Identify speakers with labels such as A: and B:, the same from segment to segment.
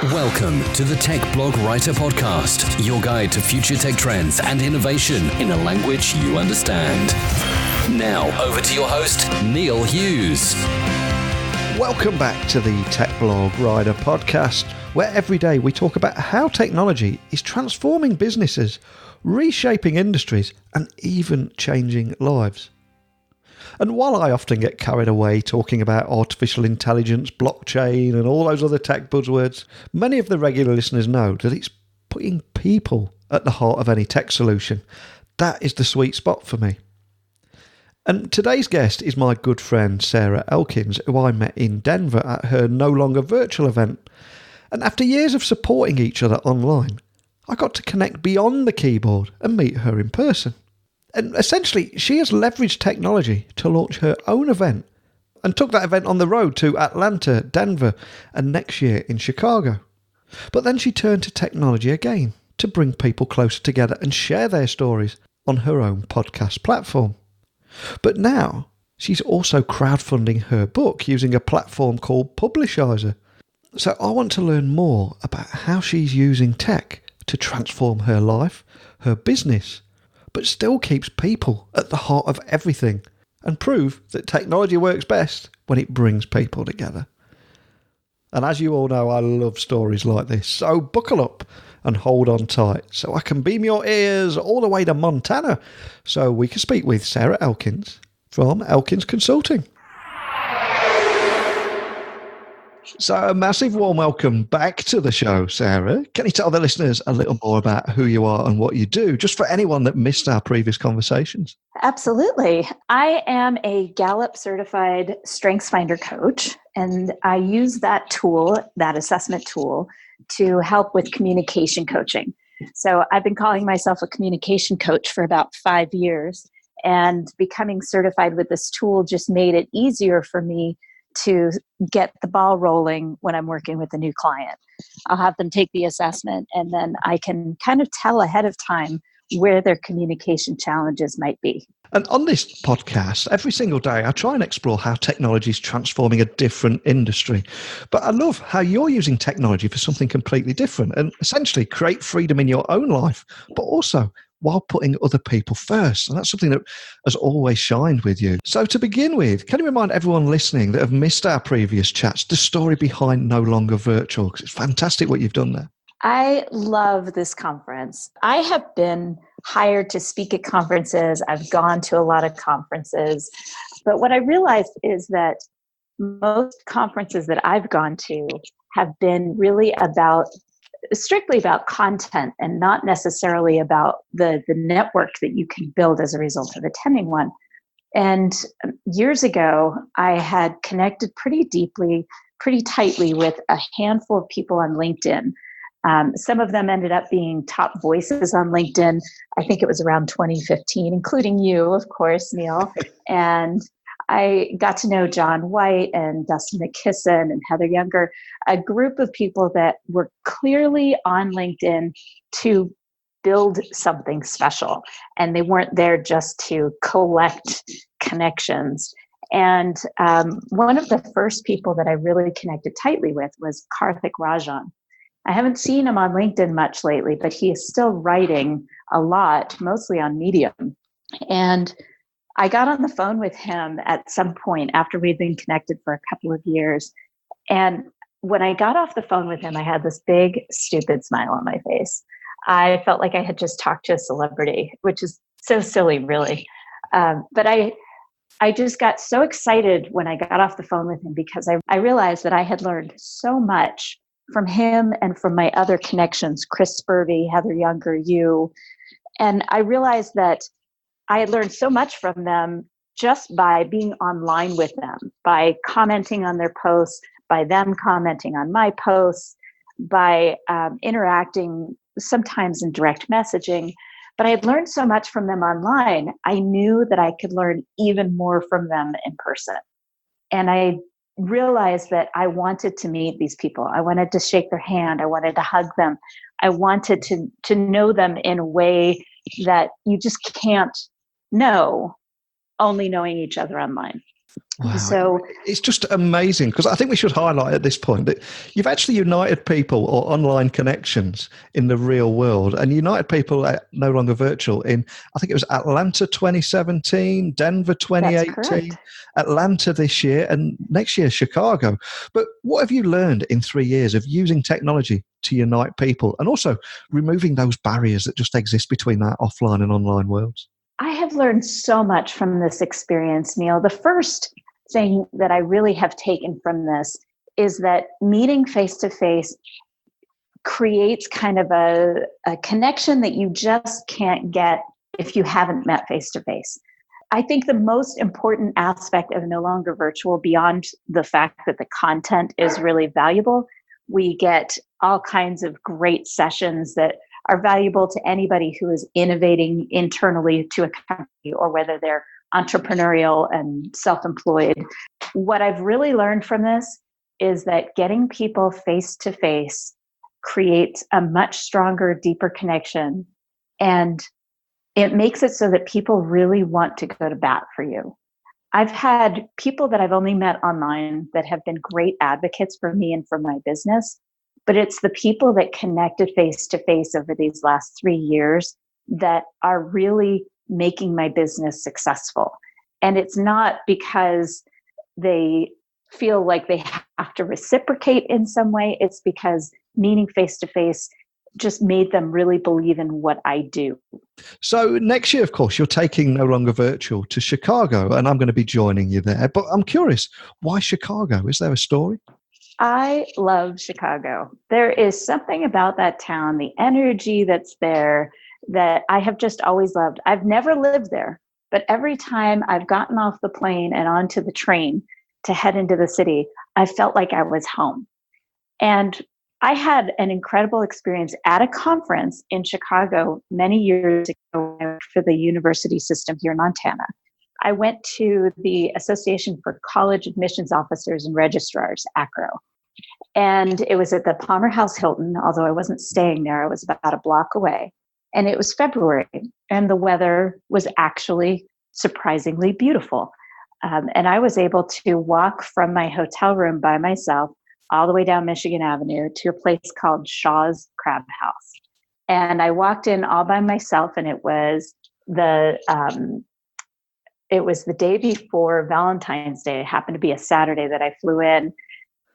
A: Welcome to the Tech Blog Writer Podcast, your guide to future tech trends and innovation in a language you understand. Now, over to your host, Neil Hughes.
B: Welcome back to the Tech Blog Writer Podcast, where every day we talk about how technology is transforming businesses, reshaping industries, and even changing lives. And while I often get carried away talking about artificial intelligence, blockchain, and all those other tech buzzwords, many of the regular listeners know that it's putting people at the heart of any tech solution. That is the sweet spot for me. And today's guest is my good friend Sarah Elkins, who I met in Denver at her No Longer Virtual event. And after years of supporting each other online, I got to connect beyond the keyboard and meet her in person. And essentially, she has leveraged technology to launch her own event and took that event on the road to Atlanta, Denver, and next year in Chicago. But then she turned to technology again to bring people closer together and share their stories on her own podcast platform. But now, she's also crowdfunding her book using a platform called Publishizer. So I want to learn more about how she's using tech to transform her life, her business, but still keeps people at the heart of everything and prove that technology works best when it brings people together. And as you all know, I love stories like this, so buckle up and hold on tight so I can beam your ears all the way to Montana so we can speak with Sarah Elkins from Elkins Consulting. So a massive warm welcome back to the show, Sarah. Can you tell the listeners a little more about who you are and what you do, just for anyone that missed our previous conversations?
C: Absolutely. I am a Gallup certified StrengthsFinder coach, and I use that tool, that assessment tool, to help with communication coaching. So I've been calling myself a communication coach for about 5 years, and becoming certified with this tool just made it easier for me to get the ball rolling when I'm working with a new client. I'll have them take the assessment, and then I can kind of tell ahead of time where their communication challenges might be.
B: And on this podcast, every single day, I try and explore how technology is transforming a different industry. But I love how you're using technology for something completely different and essentially create freedom in your own life, but also while putting other people first. And that's something that has always shined with you. So to begin with, can you remind everyone listening that have missed our previous chats the story behind No Longer Virtual? Because it's fantastic what you've done there.
C: I love this conference. I have been hired to speak at conferences. I've gone to a lot of conferences. But what I realized is that most conferences that I've gone to have been really strictly about content and not necessarily about the network that you can build as a result of attending one. And years ago, I had connected pretty deeply, pretty tightly with a handful of people on LinkedIn. Some of them ended up being top voices on LinkedIn. I think it was around 2015, including you, of course, Neil. And I got to know John White and Dustin McKisson and Heather Younger, a group of people that were clearly on LinkedIn to build something special. And they weren't there just to collect connections. And one of the first people that I really connected tightly with was Karthik Rajan. I haven't seen him on LinkedIn much lately, but he is still writing a lot, mostly on Medium. And I got on the phone with him at some point after we'd been connected for a couple of years. And when I got off the phone with him, I had this big, stupid smile on my face. I felt like I had just talked to a celebrity, which is so silly, really. But I just got so excited when I got off the phone with him because I realized that I had learned so much from him and from my other connections, Chris Spurvey, Heather Younger, you. And I realized that I had learned so much from them just by being online with them, by commenting on their posts, by them commenting on my posts, by interacting sometimes in direct messaging. But I had learned so much from them online, I knew that I could learn even more from them in person. And I realized that I wanted to meet these people. I wanted to shake their hand. I wanted to hug them. I wanted to know them in a way that you just can't know only knowing each other online.
B: Wow.
C: So
B: It's just amazing, because I think we should highlight at this point that you've actually united people or online connections in the real world, and united people at No Longer Virtual in, I think it was Atlanta 2017, Denver 2018, Atlanta this year, and next year Chicago. But what have you learned in 3 years of using technology to unite people and also removing those barriers that just exist between that offline and online worlds?
C: I have learned so much from this experience, Neil. The first thing that I really have taken from this is that meeting face to face creates kind of a connection that you just can't get if you haven't met face to face. I think the most important aspect of No Longer Virtual, beyond the fact that the content is really valuable, we get all kinds of great sessions that are valuable to anybody who is innovating internally to a company, or whether they're entrepreneurial and self-employed. What I've really learned from this is that getting people face to face creates a much stronger, deeper connection. And it makes it so that people really want to go to bat for you. I've had people that I've only met online that have been great advocates for me and for my business, but it's the people that connected face to face over these last 3 years that are really making my business successful. And it's not because they feel like they have to reciprocate in some way. It's because meeting face to face just made them really believe in what I do.
B: So next year, of course, you're taking No Longer Virtual to Chicago, and I'm going to be joining you there. But I'm curious, why Chicago? Is there a story?
C: I love Chicago. There is something about that town, the energy that's there, that I have just always loved. I've never lived there, but every time I've gotten off the plane and onto the train to head into the city, I felt like I was home. And I had an incredible experience at a conference in Chicago many years ago for the university system here in Montana. I went to the Association for College Admissions Officers and Registrars, ACRO. And it was at the Palmer House Hilton, although I wasn't staying there. I was about a block away. And it was February, and the weather was actually surprisingly beautiful. And I was able to walk from my hotel room by myself all the way down Michigan Avenue to a place called Shaw's Crab House. And I walked in all by myself, and it was the day before Valentine's Day. It happened to be a Saturday that I flew in.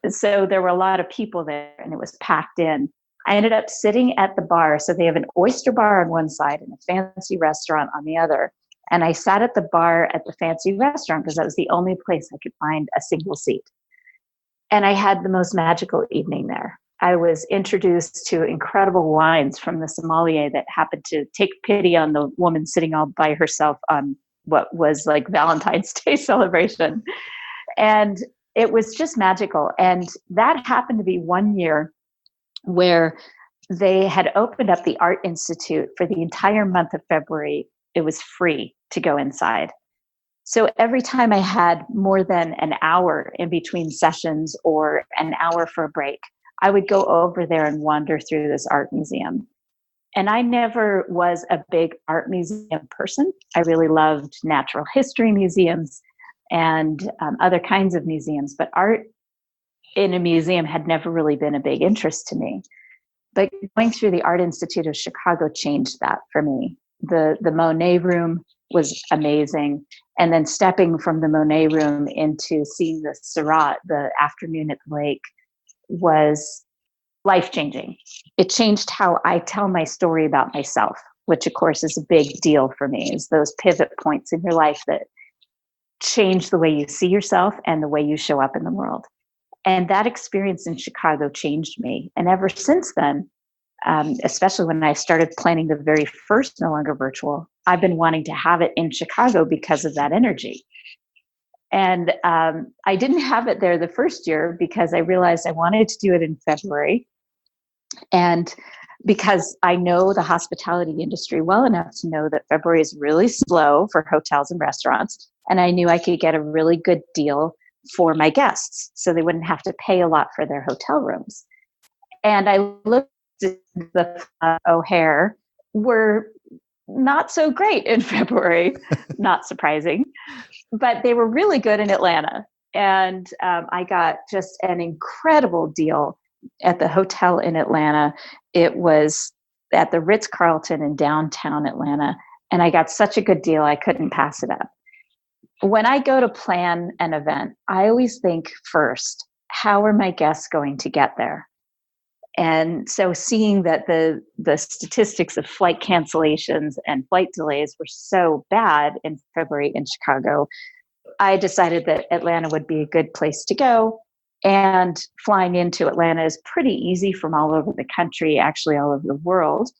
C: So there were a lot of people there, and it was packed in. I ended up sitting at the bar. So they have an oyster bar on one side and a fancy restaurant on the other. And I sat at the bar at the fancy restaurant because that was the only place I could find a single seat. And I had the most magical evening there. I was introduced to incredible wines from the sommelier that happened to take pity on the woman sitting all by herself on what was like Valentine's Day celebration. And it was just magical. And that happened to be one year where they had opened up the Art Institute for the entire month of February. It was free to go inside. So every time I had more than an hour in between sessions or an hour for a break, I would go over there and wander through this art museum. And I never was a big art museum person. I really loved natural history museums and other kinds of museums, but art in a museum had never really been a big interest to me. But going through the Art Institute of Chicago changed that for me. The Monet room was amazing. And then stepping from the Monet room into seeing the Seurat, the afternoon at the lake, was life-changing. It changed how I tell my story about myself, which of course is a big deal for me, is those pivot points in your life that change the way you see yourself and the way you show up in the world. And that experience in Chicago changed me. And ever since then, especially when I started planning the very first No Longer Virtual, I've been wanting to have it in Chicago because of that energy. And I didn't have it there the first year because I realized I wanted to do it in February. And because I know the hospitality industry well enough to know that February is really slow for hotels and restaurants. And I knew I could get a really good deal for my guests so they wouldn't have to pay a lot for their hotel rooms. And I looked at the O'Hare were not so great in February, not surprising, but they were really good in Atlanta. And I got just an incredible deal at the hotel in Atlanta. It was at the Ritz-Carlton in downtown Atlanta. And I got such a good deal, I couldn't pass it up. When I go to plan an event, I always think first, how are my guests going to get there? And so seeing that the statistics of flight cancellations and flight delays were so bad in February in Chicago, I decided that Atlanta would be a good place to go. And flying into Atlanta is pretty easy from all over the country, actually all over the world.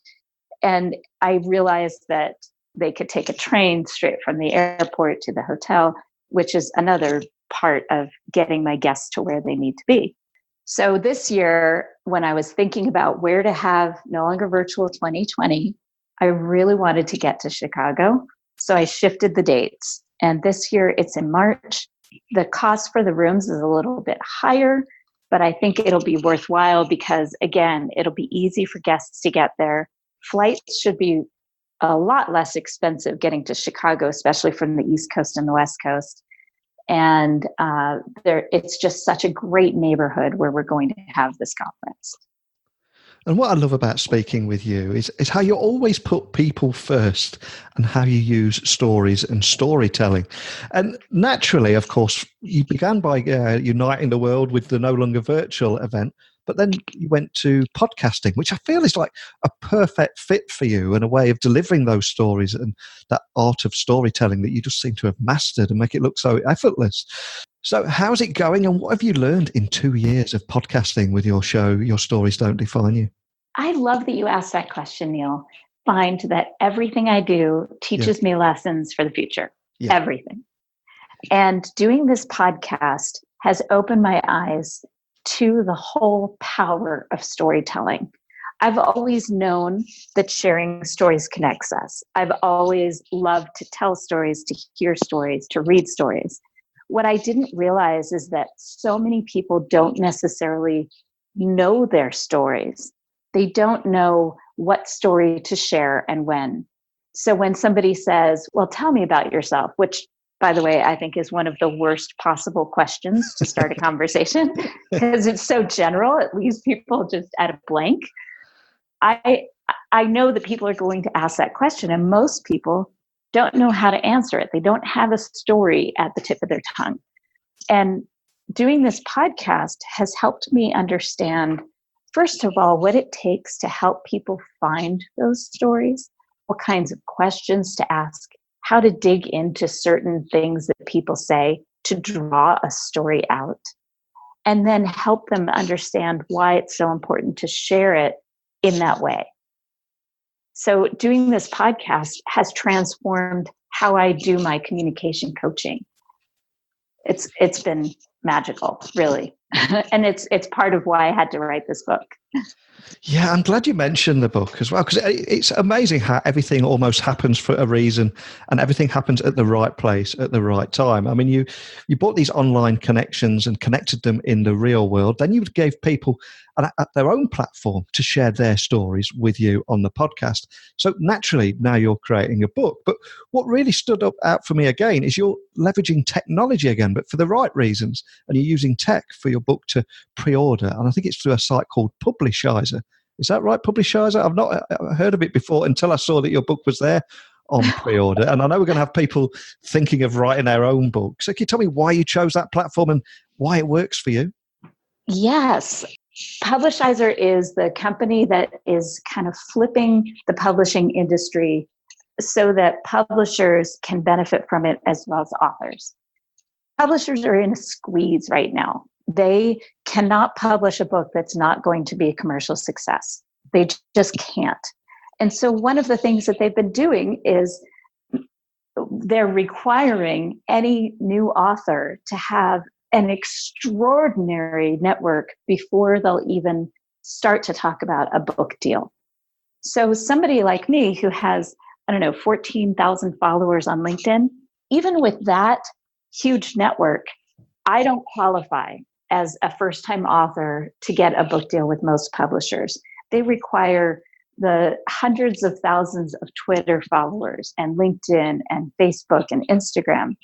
C: And I realized that they could take a train straight from the airport to the hotel, which is another part of getting my guests to where they need to be. So this year, when I was thinking about where to have No Longer Virtual 2020, I really wanted to get to Chicago. So I shifted the dates. And this year it's in March. The cost for the rooms is a little bit higher, but I think it'll be worthwhile because, again, it'll be easy for guests to get there. Flights should be a lot less expensive getting to Chicago, especially from the East Coast and the West Coast. And it's just such a great neighborhood where we're going to have this conference.
B: And what I love about speaking with you is how you always put people first and how you use stories and storytelling. And naturally, of course, you began by uniting the world with the No Longer Virtual event, but then you went to podcasting, which I feel is like a perfect fit for you and a way of delivering those stories and that art of storytelling that you just seem to have mastered and make it look so effortless. So how's it going and what have you learned in 2 years of podcasting with your show, Your Stories Don't Define You?
C: I love that you asked that question, Neil. Find that everything I do teaches me lessons for the future. Yeah. Everything. And doing this podcast has opened my eyes to the whole power of storytelling. I've always known that sharing stories connects us. I've always loved to tell stories, to hear stories, to read stories. What I didn't realize is that so many people don't necessarily know their stories. They don't know what story to share and when. So when somebody says, well, tell me about yourself, which, by the way, I think is one of the worst possible questions to start a conversation because it's so general. It leaves people just at a blank. I know that people are going to ask that question, and most people don't know how to answer it. They don't have a story at the tip of their tongue. And doing this podcast has helped me understand, first of all, what it takes to help people find those stories, what kinds of questions to ask, how to dig into certain things that people say to draw a story out, and then help them understand why it's so important to share it in that way. So doing this podcast has transformed how I do my communication coaching. It's been magical, really. And it's part of why I had to write this book.
B: Yeah, I'm glad you mentioned the book as well, because it's amazing how everything almost happens for a reason and everything happens at the right place at the right time. I mean, you bought these online connections and connected them in the real world. Then you gave people their own platform to share their stories with you on the podcast. So naturally, now you're creating a book. But what really stood out for me again is you're leveraging technology again, but for the right reasons. And you're using tech for your book to pre-order. And I think it's through a site called Publishizer. Is that right, Publishizer? I've not heard of it before until I saw that your book was there on pre-order. And I know we're going to have people thinking of writing their own book. So can you tell me why you chose that platform and why it works for you?
C: Yes. Publishizer is the company that is kind of flipping the publishing industry so that publishers can benefit from it as well as authors. Publishers are in a squeeze right now. They cannot publish a book that's not going to be a commercial success. They just can't. And so one of the things that they've been doing is they're requiring any new author to have an extraordinary network before they'll even start to talk about a book deal. So somebody like me who has, 14,000 followers on LinkedIn, even with that huge network, I don't qualify as a first-time author to get a book deal with most publishers. They require the hundreds of thousands of Twitter followers and LinkedIn and Facebook and Instagram.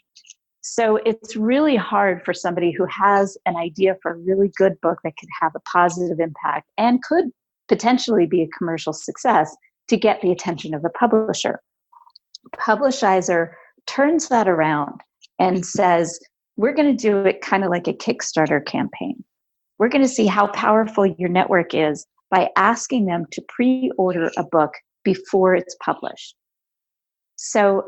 C: So it's really hard for somebody who has an idea for a really good book that could have a positive impact and could potentially be a commercial success to get the attention of the publisher. Publishizer turns that around and says, we're going to do it kind of like a Kickstarter campaign. We're going to see how powerful your network is by asking them to pre-order a book before it's published. So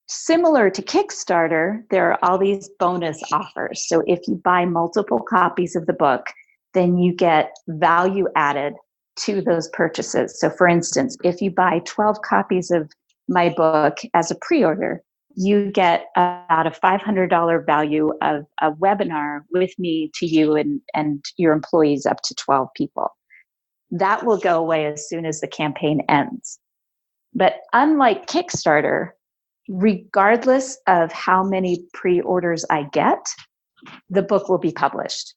C: similar to Kickstarter, there are all these bonus offers. So if you buy multiple copies of the book, then you get value added to those purchases. So for instance, if you buy 12 copies of my book as a pre-order, you get about a $500 value of a webinar with me to you and your employees, up to 12 people. That will go away as soon as the campaign ends. But unlike Kickstarter, regardless of how many pre-orders I get, the book will be published.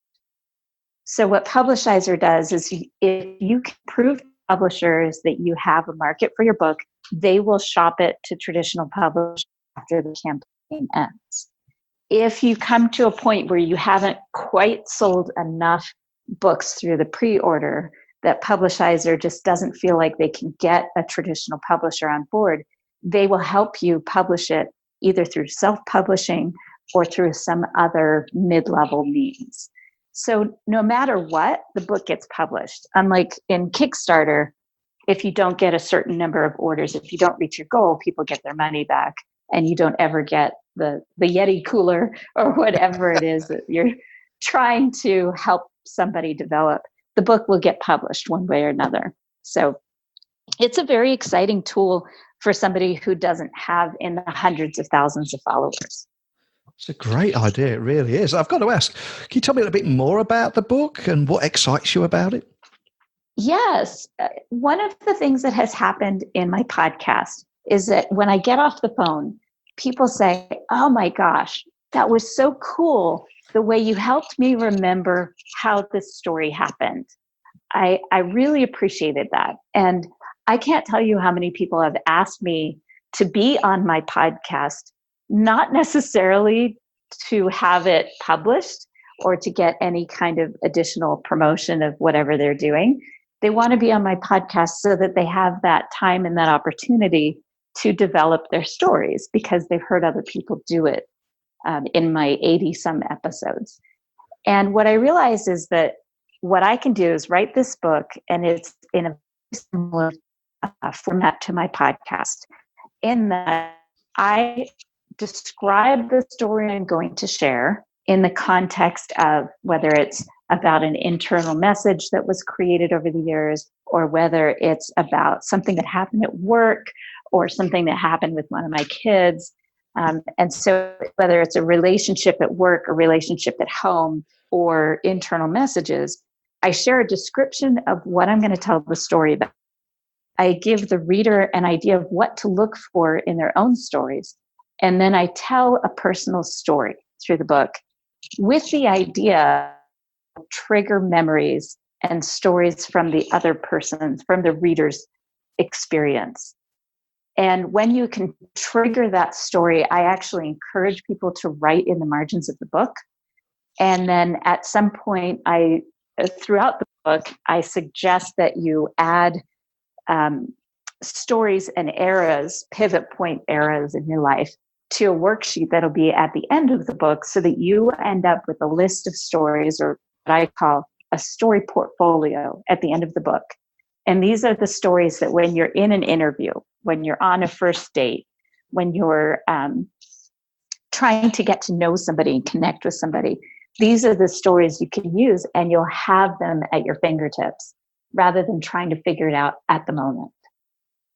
C: So what Publishizer does is if you can prove to publishers that you have a market for your book, they will shop it to traditional publishers after the campaign ends. If you come to a point where you haven't quite sold enough books through the pre-order that Publishizer just doesn't feel like they can get a traditional publisher on board, they will help you publish it either through self-publishing or through some other mid-level means. So no matter what, the book gets published. Unlike in Kickstarter, if you don't get a certain number of orders, if you don't reach your goal, people get their money back and you don't ever get the Yeti cooler or whatever it is that you're trying to help somebody develop. The book will get published one way or another. So it's a very exciting tool for somebody who doesn't have in the hundreds of thousands of followers.
B: It's a great idea. It really is. I've got to ask, can you tell me a little bit more about the book and what excites you about it?
C: Yes. One of the things that has happened in my podcast is that when I get off the phone, people say, oh my gosh, that was so cool. The way you helped me remember how this story happened. I really appreciated that. And I can't tell you how many people have asked me to be on my podcast, not necessarily to have it published or to get any kind of additional promotion of whatever they're doing. They want to be on my podcast so that they have that time and that opportunity to develop their stories because they've heard other people do it in my 80-some episodes. And what I realized is that what I can do is write this book, and it's in a similar format to my podcast, in that I describe the story I'm going to share in the context of whether it's about an internal message that was created over the years, or whether it's about something that happened at work or something that happened with one of my kids. And so whether it's a relationship at work, a relationship at home, or internal messages, I share a description of what I'm going to tell the story about. I give the reader an idea of what to look for in their own stories. And then I tell a personal story through the book with the idea of trigger memories and stories from the other person's, from the reader's experience. And when you can trigger that story, I actually encourage people to write in the margins of the book. And then at some point, throughout the book, I suggest that you add stories and eras, pivot point eras in your life, to a worksheet that'll be at the end of the book so that you end up with a list of stories, or what I call a story portfolio, at the end of the book. And these are the stories that when you're in an interview, when you're on a first date, when you're trying to get to know somebody and connect with somebody, these are the stories you can use, and you'll have them at your fingertips rather than trying to figure it out at the moment.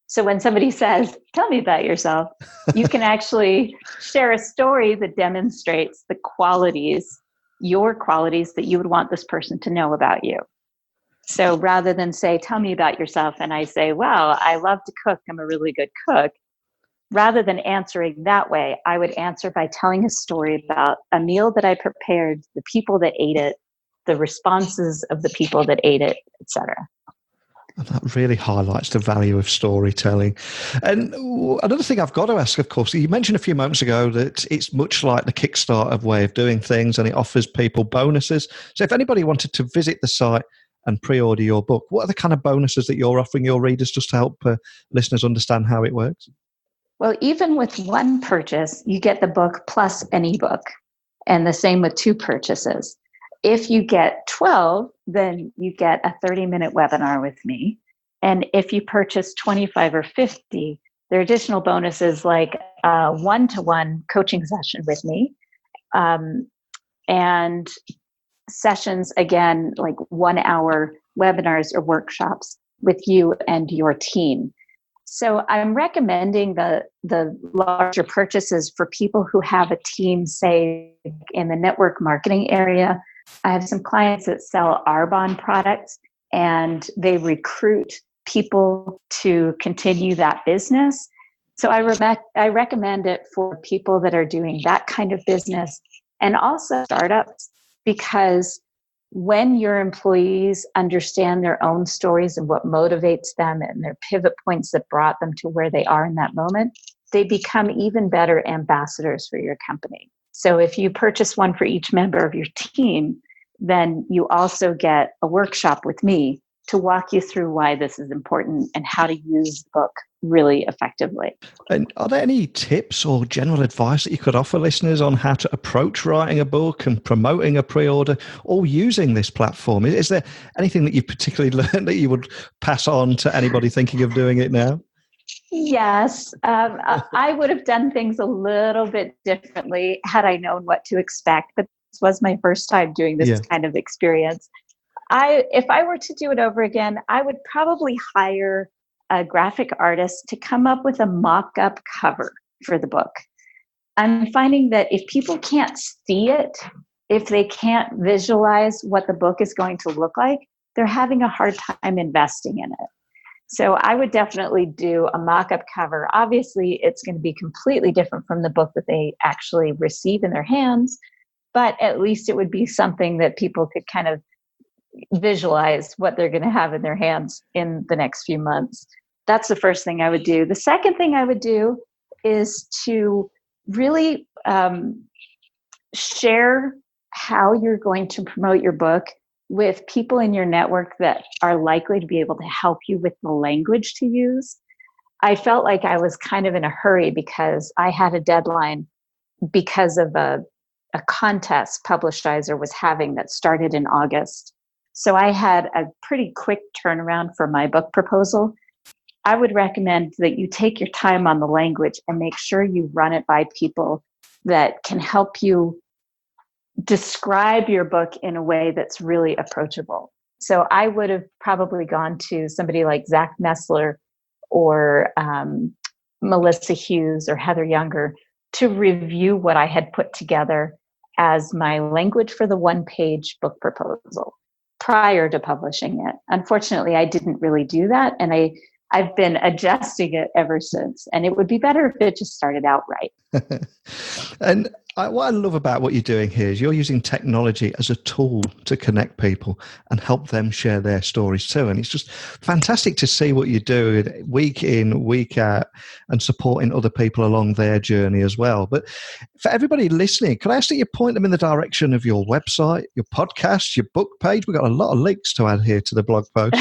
C: So when somebody says, tell me about yourself, you can actually share a story that demonstrates the qualities, your qualities that you would want this person to know about you. So rather than say, tell me about yourself, and I say, well, I love to cook, I'm a really good cook. Rather than answering that way, I would answer by telling a story about a meal that I prepared, the people that ate it, the responses of the people that ate it, etc.
B: And that really highlights the value of storytelling. And another thing I've got to ask, of course, you mentioned a few moments ago that it's much like the Kickstarter way of doing things, and it offers people bonuses. So if anybody wanted to visit the site and pre-order your book, what are the kind of bonuses that you're offering your readers, just to help listeners understand how it works?
C: Well, even with one purchase, you get the book plus an ebook, and the same with 2 purchases. If you get 12, then you get a 30-minute webinar with me. And if you purchase 25 or 50, there are additional bonuses like a one-to-one coaching session with me, and sessions, again, like 1-hour webinars or workshops with you and your team. So I'm recommending the larger purchases for people who have a team, say, in the network marketing area. I have some clients that sell Arbonne products, and they recruit people to continue that business. So I recommend it for people that are doing that kind of business, and also startups, because when your employees understand their own stories and what motivates them and their pivot points that brought them to where they are in that moment, they become even better ambassadors for your company. So if you purchase one for each member of your team, then you also get a workshop with me to walk you through why this is important and how to use the book really effectively.
B: And are there any tips or general advice that you could offer listeners on how to approach writing a book and promoting a pre-order, or using this platform? Is there anything that you've particularly learned that you would pass on to anybody thinking of doing it now?
C: Yes, I would have done things a little bit differently had I known what to expect, but this was my first time doing this kind of experience. If I were to do it over again, I would probably hire a graphic artist to come up with a mock-up cover for the book. I'm finding that if people can't see it, if they can't visualize what the book is going to look like, they're having a hard time investing in it. So I would definitely do a mock-up cover. Obviously, it's going to be completely different from the book that they actually receive in their hands, but at least it would be something that people could kind of visualize what they're going to have in their hands in the next few months. That's the first thing I would do. The second thing I would do is to really share how you're going to promote your book with people in your network that are likely to be able to help you with the language to use. I felt like I was kind of in a hurry because I had a deadline because of a contest Publishizer was having that started in August. So I had a pretty quick turnaround for my book proposal. I would recommend that you take your time on the language and make sure you run it by people that can help you describe your book in a way that's really approachable. So I would have probably gone to somebody like Zach Messler or Melissa Hughes or Heather Younger to review what I had put together as my language for the one-page book proposal prior to publishing it. Unfortunately, I didn't really do that, and I've been adjusting it ever since. And it would be better if it just started out right.
B: And what I love about what you're doing here is you're using technology as a tool to connect people and help them share their stories too. And it's just fantastic to see what you do week in, week out, and supporting other people along their journey as well. But for everybody listening, can I ask that you point them in the direction of your website, your podcast, your book page? We've got a lot of links to add here to the blog post.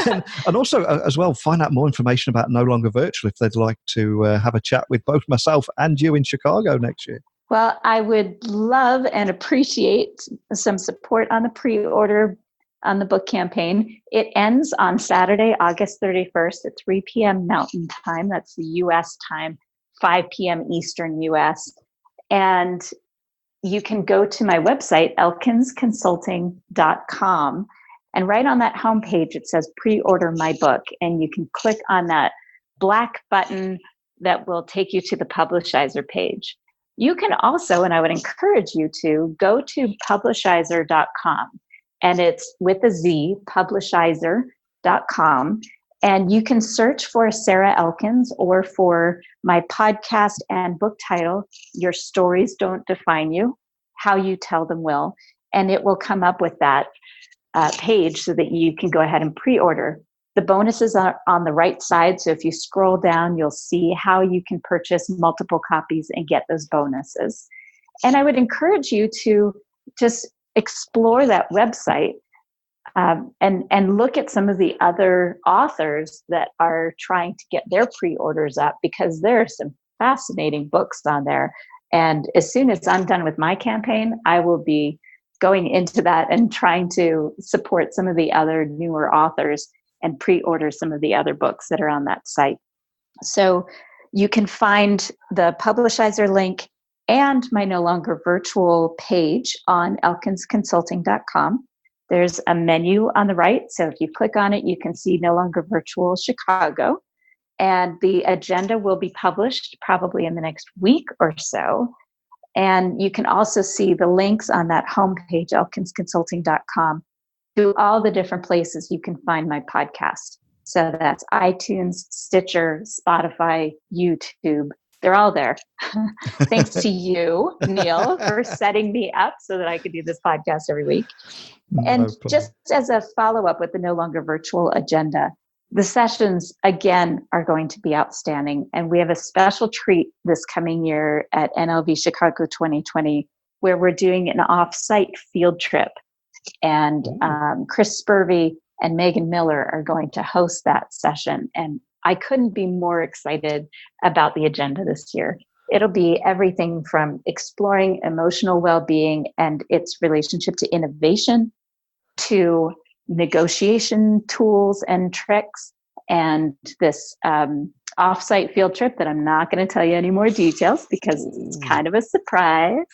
B: and also, as well, find out more information about No Longer Virtual if they'd like to have a chat with both myself and you in Chicago next year.
C: Well, I would love and appreciate some support on the pre-order on the book campaign. It ends on Saturday, August 31st at 3 p.m. Mountain Time. That's the U.S. time, 5 p.m. Eastern U.S. And you can go to my website, elkinsconsulting.com. And right on that homepage, it says pre-order my book. And you can click on that black button that will take you to the Publishizer page. You can also, and I would encourage you to, go to publishizer.com, and it's with a Z, publishizer.com, and you can search for Sarah Elkins or for my podcast and book title, Your Stories Don't Define You, How You Tell Them Will, and it will come up with that page so that you can go ahead and pre-order. The bonuses are on the right side. So if you scroll down, you'll see how you can purchase multiple copies and get those bonuses. And I would encourage you to just explore that website and look at some of the other authors that are trying to get their pre-orders up, because there are some fascinating books on there. And as soon as I'm done with my campaign, I will be going into that and trying to support some of the other newer authors and pre-order some of the other books that are on that site. So you can find the Publishizer link and my No Longer Virtual page on elkinsconsulting.com. There's a menu on the right. So if you click on it, you can see No Longer Virtual Chicago. And the agenda will be published probably in the next week or so. And you can also see the links on that homepage, elkinsconsulting.com, to all the different places you can find my podcast. So that's iTunes, Stitcher, Spotify, YouTube. They're all there. Thanks to you, Neil, for setting me up so that I could do this podcast every week. And just as a follow-up with the No Longer Virtual agenda, the sessions, again, are going to be outstanding. And we have a special treat this coming year at NLV Chicago 2020, where we're doing an off-site field trip. And Chris Spurvey and Megan Miller are going to host that session. And I couldn't be more excited about the agenda this year. It'll be everything from exploring emotional well-being and its relationship to innovation, to negotiation tools and tricks, and this off-site field trip that I'm not going to tell you any more details because it's kind of a surprise.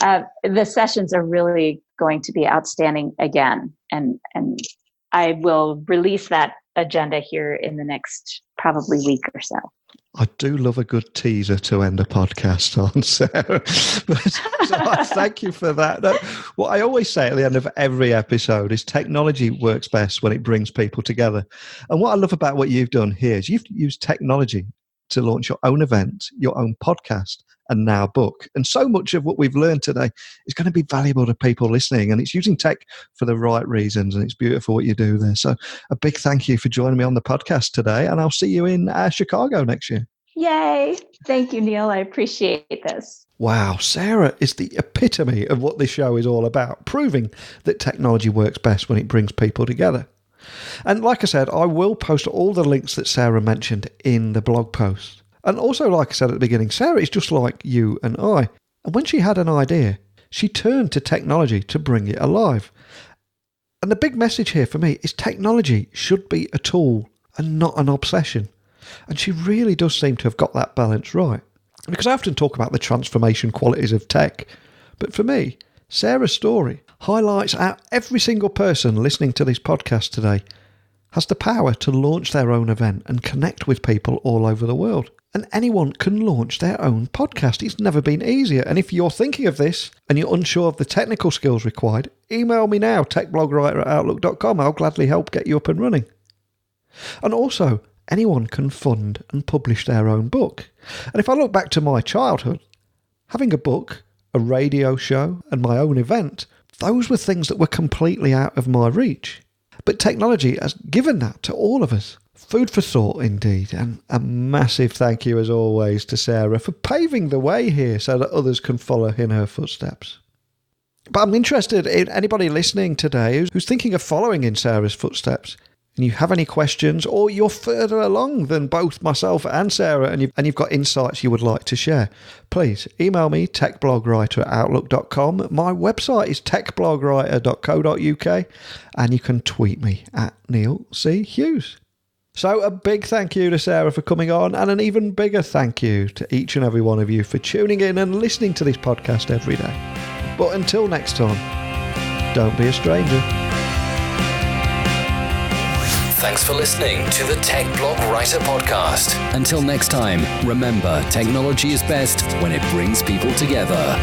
C: The sessions are really going to be outstanding again, and I will release that agenda here in the next probably week or so.
B: I do love a good teaser to end a podcast on, Sarah. So I thank you for that. What I always say at the end of every episode is technology works best when it brings people together. And what I love about what you've done here is you've used technology to launch your own event, your own podcast, and now book. And so much of what we've learned today is going to be valuable to people listening, and it's using tech for the right reasons, and it's beautiful what you do there. So a big thank you for joining me on the podcast today, and I'll see you in Chicago next year.
C: Yay. Thank you, Neil. I appreciate this.
B: Wow, Sarah is the epitome of what this show is all about, proving that technology works best when it brings people together. And like I said, I will post all the links that Sarah mentioned in the blog post. And also, like I said at the beginning, Sarah is just like you and I. And when she had an idea, she turned to technology to bring it alive. And the big message here for me is technology should be a tool and not an obsession. And she really does seem to have got that balance right. Because I often talk about the transformation qualities of tech. But for me, Sarah's story highlights how every single person listening to this podcast today has the power to launch their own event and connect with people all over the world. And anyone can launch their own podcast. It's never been easier. And if you're thinking of this and you're unsure of the technical skills required, email me now, techblogwriter@outlook.com. I'll gladly help get you up and running. And also, anyone can fund and publish their own book. And if I look back to my childhood, having a book, a radio show, and my own event, those were things that were completely out of my reach. But technology has given that to all of us. Food for thought, indeed. And a massive thank you, as always, to Sarah for paving the way here so that others can follow in her footsteps. But I'm interested in anybody listening today who's thinking of following in Sarah's footsteps, and you have any questions, or you're further along than both myself and Sarah, and you've got insights you would like to share, please email me, techblogwriter@outlook.com. My website is techblogwriter.co.uk, and you can tweet me at Neil C. Hughes. So a big thank you to Sarah for coming on, and an even bigger thank you to each and every one of you for tuning in and listening to this podcast every day. But until next time, don't be a stranger.
A: Thanks for listening to the Tech Blog Writer Podcast. Until next time, remember, technology is best when it brings people together.